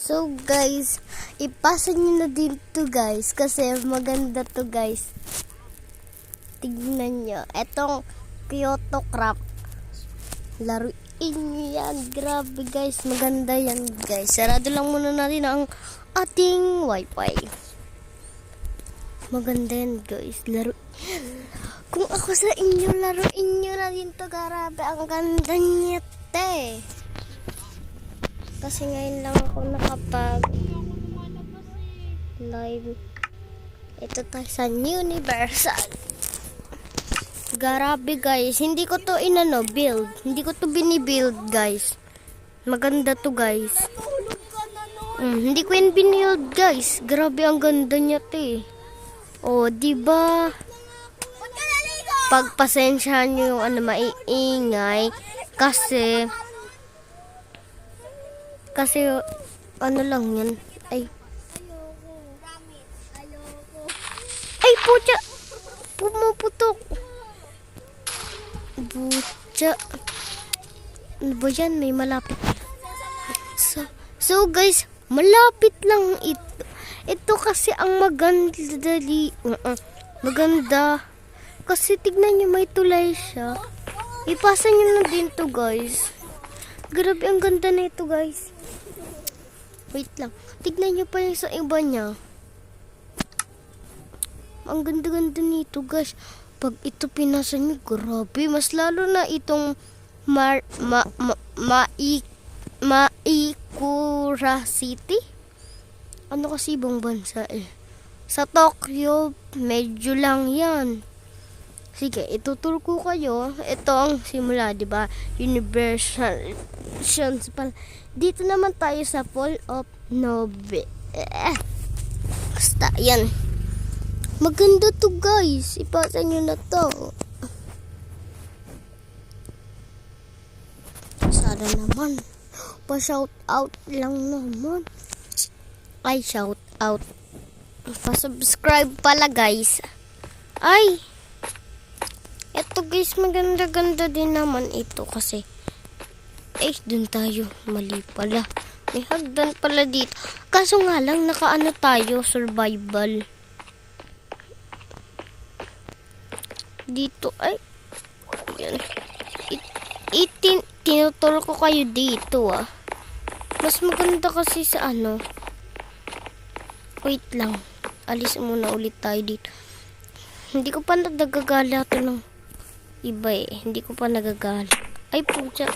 So guys, ipasa nyo na din to guys kasi maganda to guys. Tignan nyo. Etong Kyoto Craft. Laruin nyo yan. Grabe guys. Maganda yan guys. Sarado lang muna natin ang ating wifi. Maganda yan guys. Laruin. Kung ako sa inyo, laruin nyo na din to. Grabe. Ang ganda niya te. Kasi ngayon lang ako nakapag live. Ito tayo sa Universal. Grabe guys. Hindi ko to build. Hindi ko to binibuild guys. Maganda to guys. Hindi ko yan binibuild guys. Grabe ang ganda niya te. O diba? Pagpasensyahan nyo yung maiingay. Kasi ano lang yan. Ay putya. Pumuputok. Butya. Ano ba yan? May malapit. So guys, malapit lang ito. Ito kasi ang maganda. Maganda. Kasi tignan nyo, may tulay siya. Ipasa nyo na din to guys. Grabe ang ganda na ito guys. Wait lang. Tignan nyo pa yung sa iba niya. Ang ganda-ganda nito guys. Pag ito pinasa nyo, grabe. Mas lalo na itong Maikura City. Ano kasi ibang bansa eh. Sa Tokyo, medyo lang yan. Sige, ituturo ko kayo. Ito ang simula, di ba? Universal. Dito naman tayo sa Fall of Nove. Basta, yan. Maganda to guys. Ipasa nyo na to. Sana naman. Pa-shout out lang naman. Ay, shout out. Pa-subscribe pala guys. Ay! Eto guys, maganda-ganda din naman ito kasi dun tayo. Mali pala. May hagdan pala dito. Kaso nga lang, nakaano tayo, survival. Dito, ay. Yan. Tinuturo ko kayo dito ah. Mas maganda kasi sa ano. Wait lang. Alis muna ulit tayo dito. Hindi ko pa nagagala ito ng iba eh. Hindi ko pa nagagala. Ay, pucha.